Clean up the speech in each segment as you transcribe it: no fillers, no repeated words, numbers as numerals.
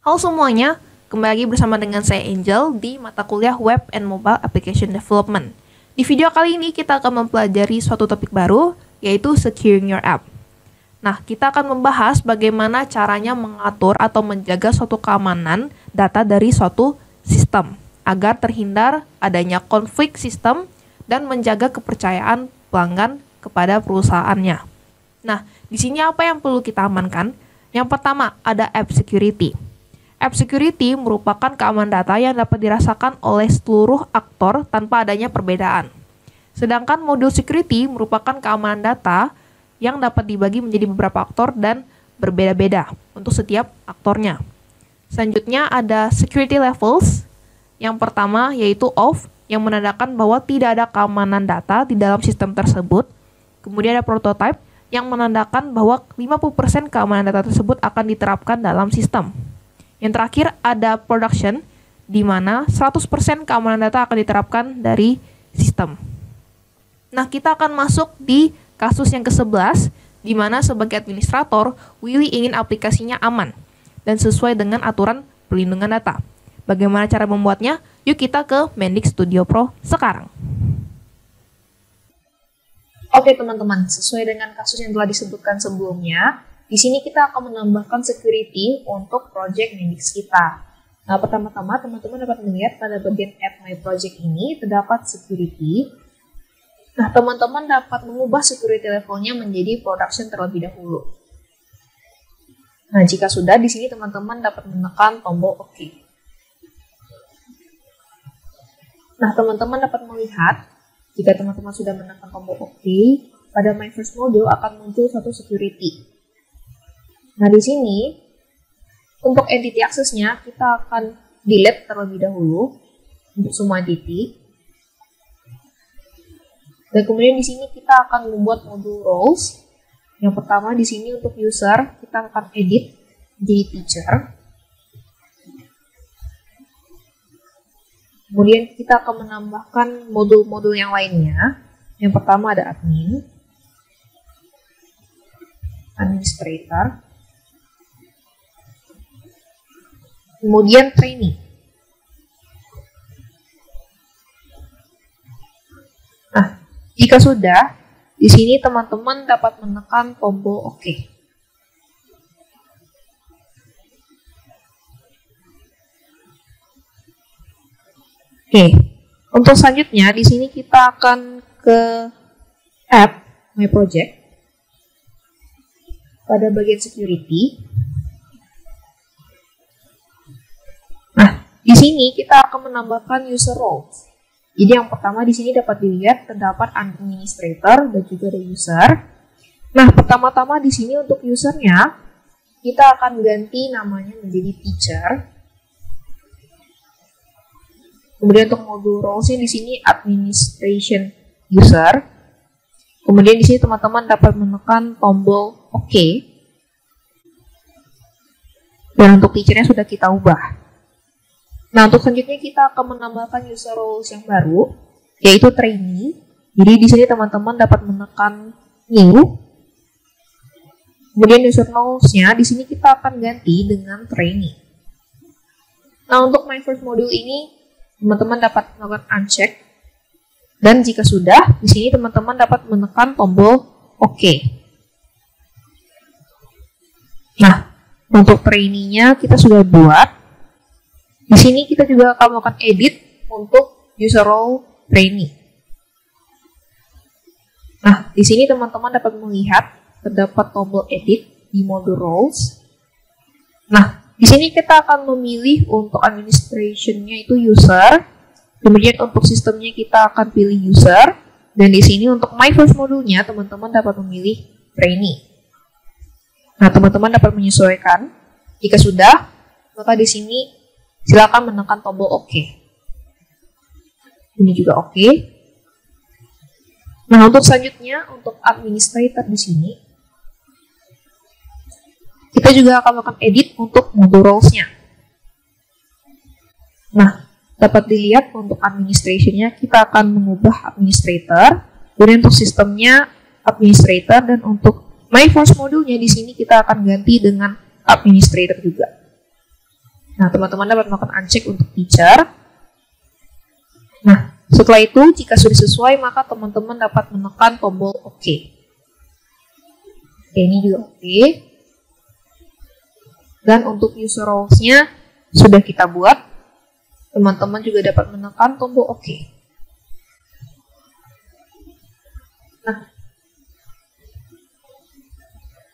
Halo semuanya, kembali lagi bersama dengan saya Angel di mata kuliah Web and Mobile Application Development. Di video kali ini kita akan mempelajari suatu topik baru, yaitu Securing Your App. Nah, kita akan membahas bagaimana caranya mengatur atau menjaga suatu keamanan data dari suatu sistem, agar terhindar adanya konflik sistem dan menjaga kepercayaan pelanggan kepada perusahaannya. Nah, di sini apa yang perlu kita amankan? Yang pertama, ada App Security. App Security merupakan keamanan data yang dapat dirasakan oleh seluruh aktor tanpa adanya perbedaan. Sedangkan Module Security merupakan keamanan data yang dapat dibagi menjadi beberapa aktor dan berbeda-beda untuk setiap aktornya. Selanjutnya ada Security Levels. Yang pertama yaitu Off, yang menandakan bahwa tidak ada keamanan data di dalam sistem tersebut. Kemudian ada Prototype, yang menandakan bahwa 50% keamanan data tersebut akan diterapkan dalam sistem. Yang terakhir ada Production, di mana 100% keamanan data akan diterapkan dari sistem. Nah, kita akan masuk di kasus yang ke-11, di mana sebagai administrator, Willy ingin aplikasinya aman dan sesuai dengan aturan perlindungan data. Bagaimana cara membuatnya? Yuk kita ke Mendix Studio Pro sekarang. Oke teman-teman, sesuai dengan kasus yang telah disebutkan sebelumnya, di sini kita akan menambahkan security untuk project Mendix kita. Nah, pertama-tama teman-teman dapat melihat pada bagian Add My Project ini terdapat security. Nah, teman-teman dapat mengubah security levelnya menjadi production terlebih dahulu. Nah, jika sudah, di sini teman-teman dapat menekan tombol OK. Nah, teman-teman dapat melihat, jika teman-teman sudah menekan tombol OK, pada My First Module akan muncul satu security. Nah, di sini, untuk entity access-nya, kita akan delete terlebih dahulu untuk semua entity. Dan kemudian di sini kita akan membuat modul roles. Yang pertama di sini untuk user, kita akan edit jadi teacher. Kemudian kita akan menambahkan modul-modul yang lainnya. Yang pertama ada admin, administrator, kemudian trainee. Nah, jika sudah, di sini teman-teman dapat menekan tombol OK. Oke, untuk selanjutnya di sini kita akan ke App My Project. Pada bagian security. Di sini kita akan menambahkan user roles. Jadi yang pertama di sini dapat dilihat terdapat administrator dan juga ada user. Nah, pertama-tama di sini untuk usernya kita akan ganti namanya menjadi teacher. Kemudian untuk modul roles-nya di sini administration user. Kemudian di sini teman-teman dapat menekan tombol OK. Dan untuk teacher-nya sudah kita ubah. Nah, untuk selanjutnya kita akan menambahkan user roles yang baru, yaitu trainee. Jadi di sini teman-teman dapat menekan new. Kemudian user roles-nya di sini kita akan ganti dengan trainee. Nah, untuk My First Module ini teman-teman dapat melakukan uncheck. Dan jika sudah, di sini teman-teman dapat menekan tombol OK. Nah, untuk trainee-nya kita sudah buat. Di sini kita juga akan melakukan edit untuk user role trainee. Nah, di sini teman-teman dapat melihat terdapat tombol edit di modul roles. Nah, di sini kita akan memilih untuk administration-nya itu user. Kemudian untuk sistemnya kita akan pilih user. Dan di sini untuk My First Module-nya teman-teman dapat memilih trainee. Nah, teman-teman dapat menyesuaikan. Jika sudah, maka di sini silakan menekan tombol OK. Ini juga OK. Nah, untuk selanjutnya, untuk administrator di sini, kita juga akan melakukan edit untuk modul roles-nya. Nah, dapat dilihat untuk administration-nya, kita akan mengubah administrator. Kemudian untuk sistemnya, administrator. Dan untuk My First Module-nya di sini kita akan ganti dengan administrator juga. Nah, teman-teman dapat melakukan uncheck untuk teacher. Nah, setelah itu, jika sudah sesuai, maka teman-teman dapat menekan tombol OK. Oke, ini juga OK. Dan untuk user roles-nya sudah kita buat. Teman-teman juga dapat menekan tombol OK. Nah,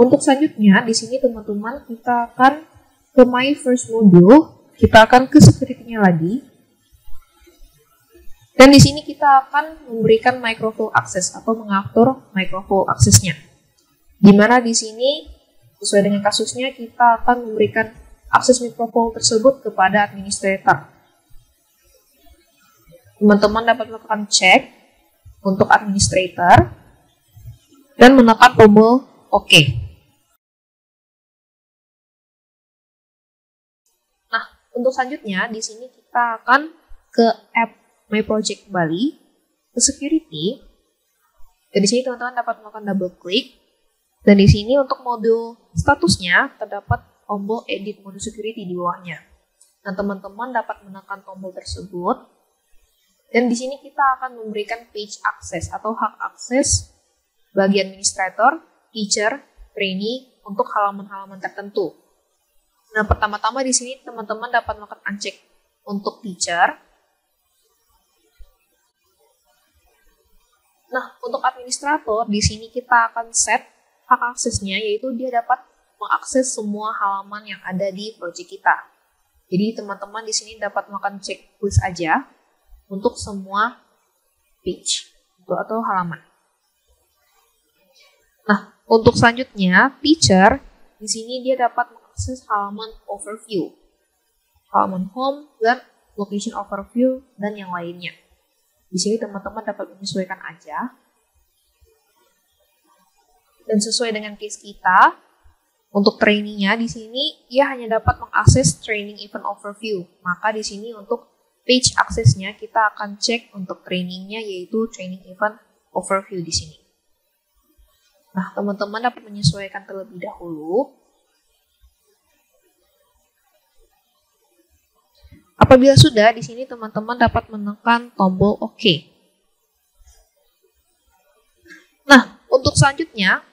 untuk selanjutnya, di sini teman-teman kita akan ke My First Module, kita akan ke security-nya lagi. Dan di sini kita akan memberikan microflow access atau mengatur microflow access-nya. Di mana di sini sesuai dengan kasusnya kita akan memberikan akses microflow tersebut kepada administrator. Teman-teman dapat melakukan cek untuk administrator dan menekan tombol OK. Untuk selanjutnya, di sini kita akan ke app My Project kembali, ke security, dan di sini teman-teman dapat melakukan double klik, dan di sini untuk modul statusnya terdapat tombol edit mode security di bawahnya. Nah, teman-teman dapat menekan tombol tersebut, dan di sini kita akan memberikan page access atau hak akses bagi administrator, teacher, trainee untuk halaman-halaman tertentu. Nah, pertama-tama di sini teman-teman dapat melakukan uncheck untuk teacher. Nah, untuk administrator di sini kita akan set hak aksesnya, yaitu dia dapat mengakses semua halaman yang ada di project kita. Jadi teman-teman di sini dapat melakukan checklist aja untuk semua page atau halaman. Nah, untuk selanjutnya teacher di sini dia dapat akses halaman overview, halaman home, dan location overview, dan yang lainnya. Di sini teman-teman dapat menyesuaikan aja. Dan sesuai dengan case kita, untuk trainee-nya di sini, ia hanya dapat mengakses training event overview. Maka di sini untuk page aksesnya, kita akan cek untuk trainingnya, yaitu training event overview di sini. Nah, teman-teman dapat menyesuaikan terlebih dahulu. Apabila sudah, di sini teman-teman dapat menekan tombol OK. Nah, untuk selanjutnya,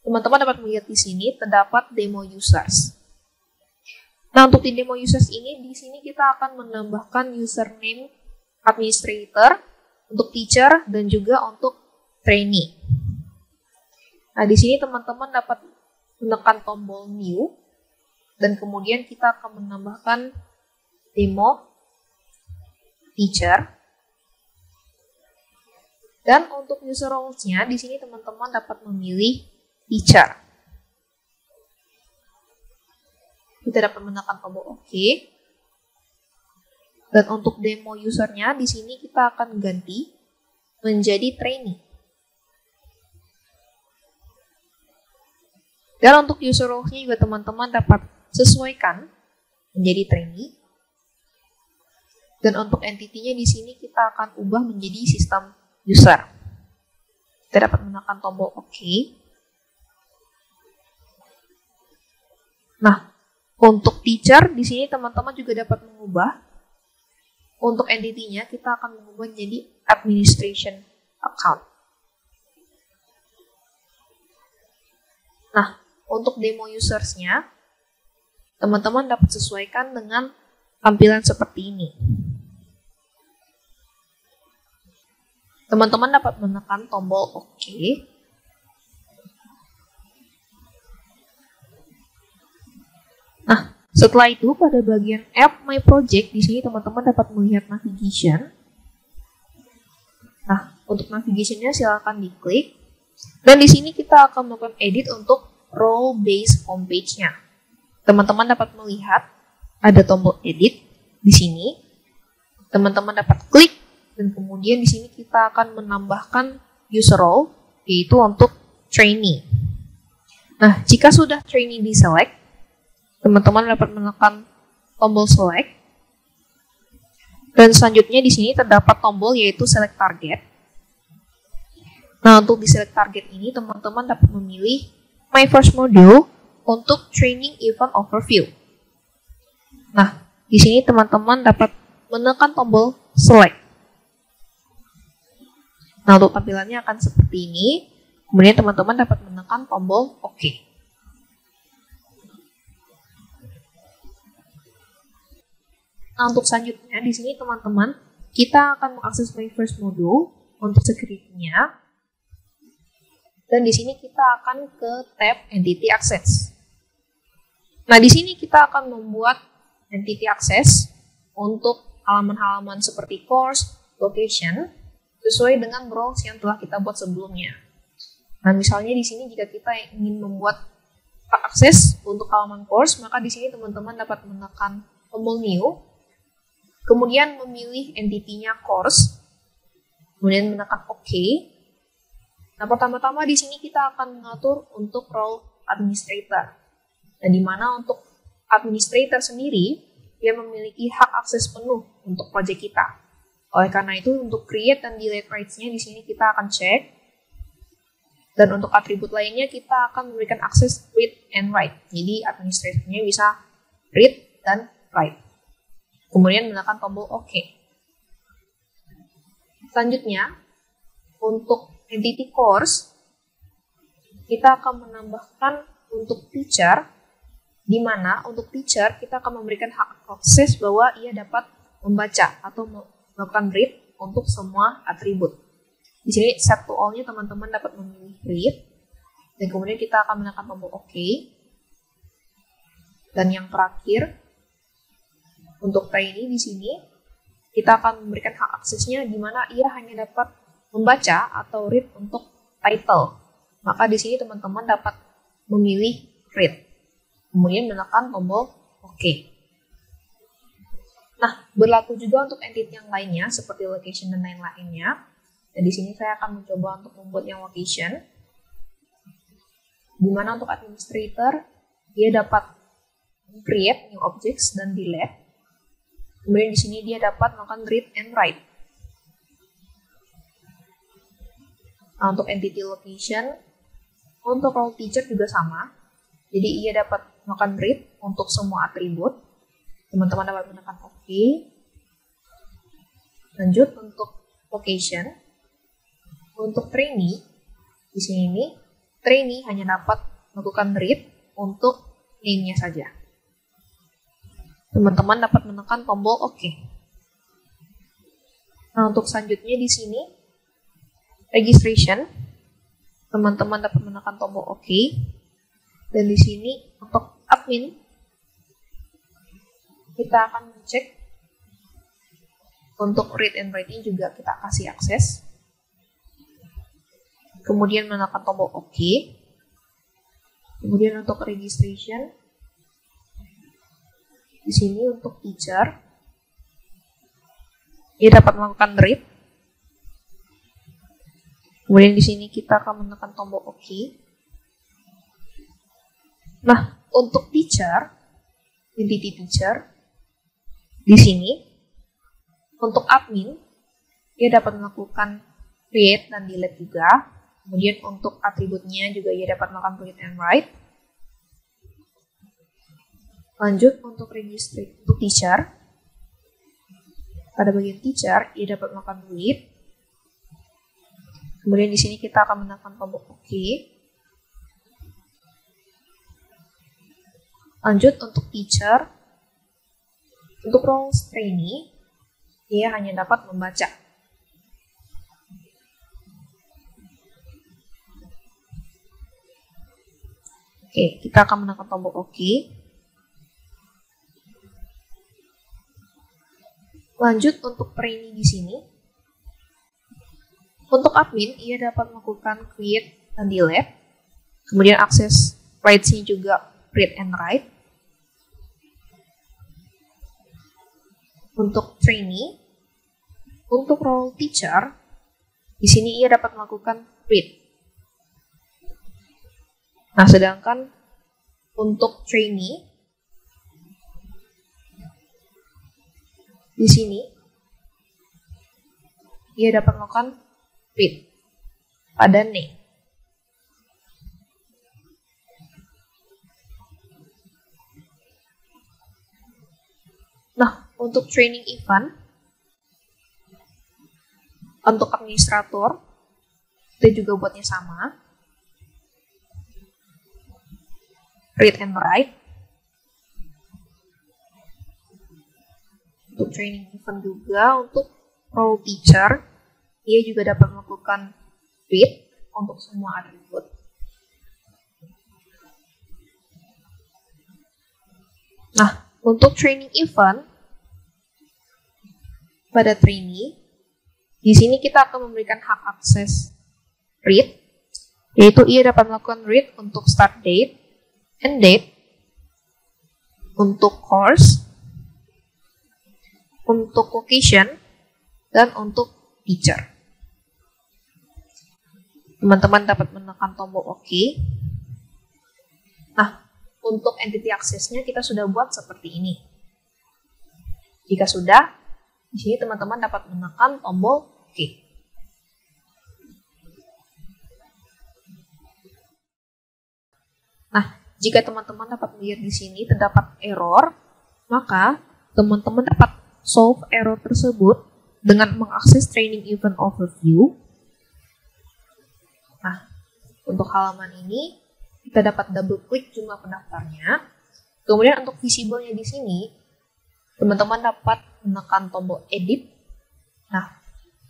teman-teman dapat melihat di sini terdapat demo users. Nah, untuk di demo users ini, di sini kita akan menambahkan username administrator untuk teacher dan juga untuk trainee. Nah, di sini teman-teman dapat menekan tombol new dan kemudian kita akan menambahkan demo teacher. Dan untuk user roles-nya di sini teman-teman dapat memilih teacher. Kita dapat menekan tombol OK. Dan untuk demo usernya di sini kita akan ganti menjadi trainee. Dan untuk user roles-nya juga teman-teman dapat sesuaikan menjadi trainee. Dan untuk entity-nya di sini kita akan ubah menjadi sistem user. Kita dapat menekan tombol OK. Nah, untuk teacher di sini teman-teman juga dapat mengubah. Untuk entity-nya kita akan mengubah menjadi administration account. Nah, untuk demo users-nya teman-teman dapat sesuaikan dengan tampilan seperti ini. Teman-teman dapat menekan tombol OK. Nah, setelah itu pada bagian App My Project di sini teman-teman dapat melihat navigation. Nah, untuk navigation-nya silakan diklik. Dan di sini kita akan melakukan edit untuk role based homepage-nya. Teman-teman dapat melihat ada tombol edit di sini. Teman-teman dapat klik. Dan kemudian di sini kita akan menambahkan user role, yaitu untuk trainee. Nah, jika sudah trainee di select, teman-teman dapat menekan tombol select. Dan selanjutnya di sini terdapat tombol yaitu select target. Nah, untuk di select target ini teman-teman dapat memilih My First Module untuk training event overview. Nah, di sini teman-teman dapat menekan tombol select. Nah, untuk tampilannya akan seperti ini. Kemudian teman-teman dapat menekan tombol OK. Nah, untuk selanjutnya di sini teman-teman kita akan mengakses My First Module untuk security-nya. Dan di sini kita akan ke tab Entity Access. Nah, di sini kita akan membuat Entity Access untuk halaman-halaman seperti course, location, sesuai dengan roles yang telah kita buat sebelumnya. Nah, misalnya di sini jika kita ingin membuat akses untuk halaman course, maka di sini teman-teman dapat menekan tombol New, kemudian memilih entity-nya course, kemudian menekan OK. Nah, pertama-tama di sini kita akan mengatur untuk role administrator. Nah, di mana untuk administrator sendiri, dia memiliki hak akses penuh untuk project kita. Oleh karena itu, untuk create dan delete rights-nya di sini kita akan cek. Dan untuk atribut lainnya, kita akan memberikan akses read and write. Jadi, administratornya bisa read dan write. Kemudian menekan tombol OK. Selanjutnya, untuk entity course, kita akan menambahkan untuk teacher, di mana untuk teacher kita akan memberikan hak akses bahwa ia dapat membaca atau melakukan read untuk semua atribut. Di sini set to all-nya teman-teman dapat memilih read, dan kemudian kita akan menekan tombol OK. Dan yang terakhir, untuk trainee di sini kita akan memberikan hak aksesnya di mana ia hanya dapat membaca atau read untuk title. Maka di sini teman-teman dapat memilih read. Kemudian menekan tombol OK. Nah, berlaku juga untuk entity yang lainnya seperti location dan lain-lainnya. Dan di sini saya akan mencoba untuk membuat yang location. Di mana untuk administrator dia dapat create new objects dan delete. Kemudian di sini dia dapat melakukan read and write. Nah, untuk entity location, untuk role teacher juga sama. Jadi ia dapat melakukan read untuk semua atribut. Teman-teman dapat menekan OK. Lanjut untuk location. Untuk trainee, di sini trainee hanya dapat melakukan read untuk name-nya saja. Teman-teman dapat menekan tombol OK. Nah, untuk selanjutnya di sini registration, teman-teman dapat menekan tombol OK. Dan di sini untuk admin, kita akan cek untuk read and write ini juga kita kasih akses. Kemudian menekan tombol OK. Kemudian untuk registration, di sini untuk teacher, dia dapat melakukan read. Kemudian di sini kita akan menekan tombol OK. Nah, untuk teacher, entity teacher, di sini untuk admin, dia dapat melakukan create dan delete juga. Kemudian untuk atributnya juga ia dapat melakukan read and write. Lanjut untuk register untuk teacher. Pada bagian teacher, ia dapat melakukan read. Kemudian di sini kita akan menekan tombol OK. Lanjut untuk teacher. Untuk roles trainee, ia hanya dapat membaca. Oke, kita akan menekan tombol OK. Lanjut untuk trainee di sini. Untuk admin, ia dapat melakukan create dan delete. Kemudian akses rights-nya juga read and write. Untuk trainee, untuk role teacher, di sini ia dapat melakukan read. Nah, sedangkan untuk trainee, di sini ia dapat melakukan read pada name. untuk training event, untuk administrator, kita juga buatnya sama. Read and write. Untuk training event juga, untuk role teacher, dia juga dapat melakukan read untuk semua atribut. Nah, untuk training event, pada trainee, di sini kita akan memberikan hak akses read, yaitu ia dapat melakukan read untuk start date, end date, untuk course, untuk location, dan untuk teacher. Teman-teman dapat menekan tombol OK. Nah, untuk entity access-nya kita sudah buat seperti ini. Jika sudah, di sini teman-teman dapat menekan tombol OK. Nah, jika teman-teman dapat melihat di sini terdapat error, maka teman-teman dapat solve error tersebut dengan mengakses training event overview. Nah, untuk halaman ini kita dapat double klik jumlah pendaftarnya. Kemudian untuk visible-nya di sini, teman-teman dapat menekan tombol edit. Nah,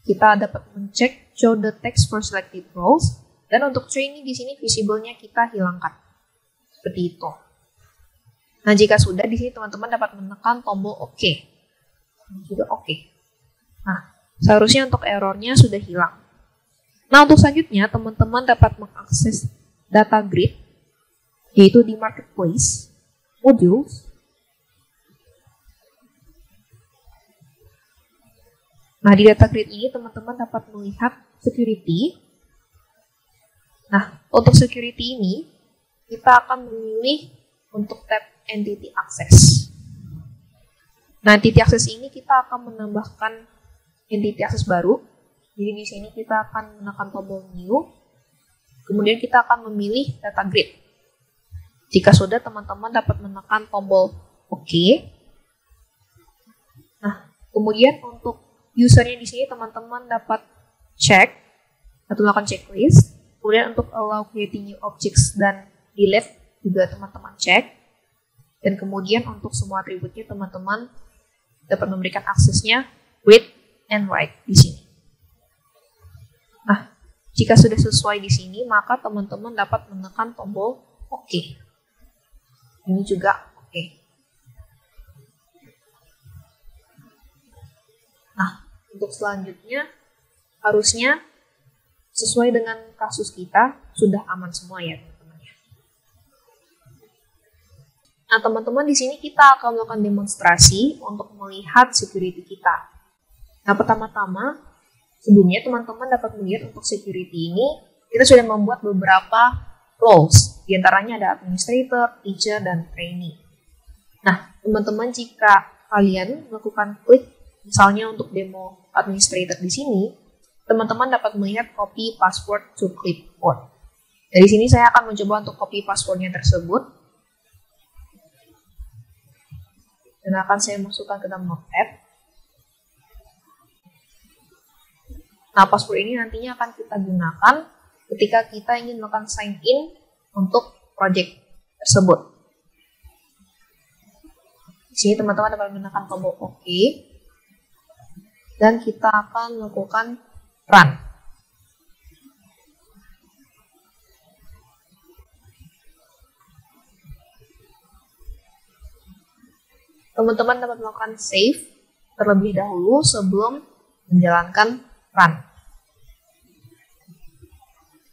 kita dapat mencek show the text for selected roles, dan untuk trainee di sini visible-nya kita hilangkan. Seperti itu. Nah, jika sudah, di sini teman-teman dapat menekan tombol OK. Juga OK. Nah, seharusnya untuk errornya sudah hilang. Nah, untuk selanjutnya, teman-teman dapat mengakses data grid, yaitu di marketplace, modules. Nah, di data grid ini teman-teman dapat melihat security. Nah, untuk security ini, kita akan memilih untuk tab entity access. Nah, entity access ini kita akan menambahkan entity access baru. Jadi di sini kita akan menekan tombol new. Kemudian kita akan memilih data grid. Jika sudah, teman-teman dapat menekan tombol OK. Nah, kemudian untuk usernya di sini teman-teman dapat cek atau melakukan checklist. Kemudian untuk allow creating new objects dan delete juga teman-teman cek. Dan kemudian untuk semua atributnya teman-teman dapat memberikan aksesnya read and write di sini. Nah, jika sudah sesuai di sini, maka teman-teman dapat menekan tombol OK. Ini juga OK. Nah, untuk selanjutnya, harusnya sesuai dengan kasus kita, sudah aman semua ya, teman-teman. Nah, teman-teman, di sini kita akan melakukan demonstrasi untuk melihat security kita. Nah, pertama-tama, sebelumnya teman-teman dapat melihat untuk security ini, kita sudah membuat beberapa roles. Di antaranya ada administrator, teacher, dan trainee. Nah, teman-teman jika kalian melakukan klik, misalnya untuk demo administrator di sini, teman-teman dapat melihat copy password to clipboard. Dari sini saya akan mencoba untuk copy passwordnya tersebut. Dan akan saya masukkan ke dalam notepad. Nah, password ini nantinya akan kita gunakan ketika kita ingin melakukan sign in untuk project tersebut. Di sini teman-teman dapat menekan tombol OK. Dan kita akan melakukan run. Teman-teman dapat melakukan save terlebih dahulu sebelum menjalankan run.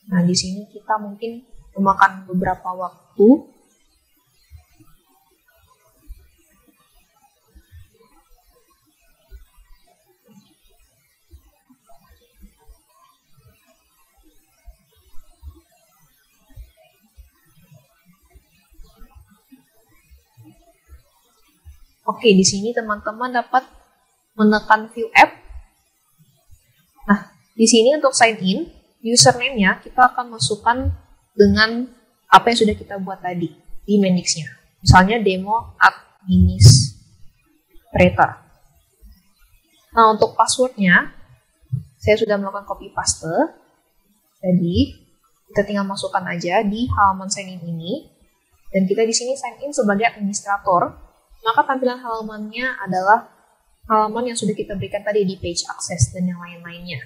Nah, di sini kita mungkin memakan beberapa waktu. Oke, di sini teman-teman dapat menekan view app. Nah, di sini untuk sign in, username-nya kita akan masukkan dengan apa yang sudah kita buat tadi di Mendix-nya. Misalnya demo administrator. Nah, untuk passwordnya, saya sudah melakukan copy paste. Jadi, kita tinggal masukkan aja di halaman sign in ini. Dan kita di sini sign in sebagai administrator. Maka tampilan halamannya adalah halaman yang sudah kita berikan tadi di page access dan yang lain-lainnya.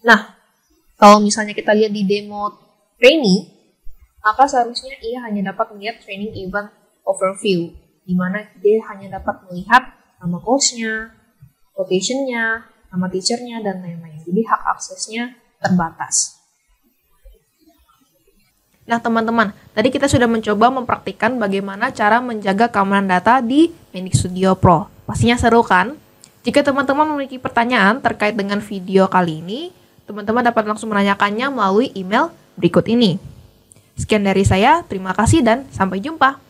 Nah, kalau misalnya kita lihat di demo training, maka seharusnya ia hanya dapat melihat training event overview, di mana dia hanya dapat melihat nama course-nya, location-nya, nama teacher-nya, dan lain-lain. Jadi hak aksesnya terbatas. Nah teman-teman, tadi kita sudah mencoba mempraktikkan bagaimana cara menjaga keamanan data di Mendix Studio Pro. Pastinya seru kan? Jika teman-teman memiliki pertanyaan terkait dengan video kali ini, teman-teman dapat langsung menanyakannya melalui email berikut ini. Sekian dari saya, terima kasih dan sampai jumpa.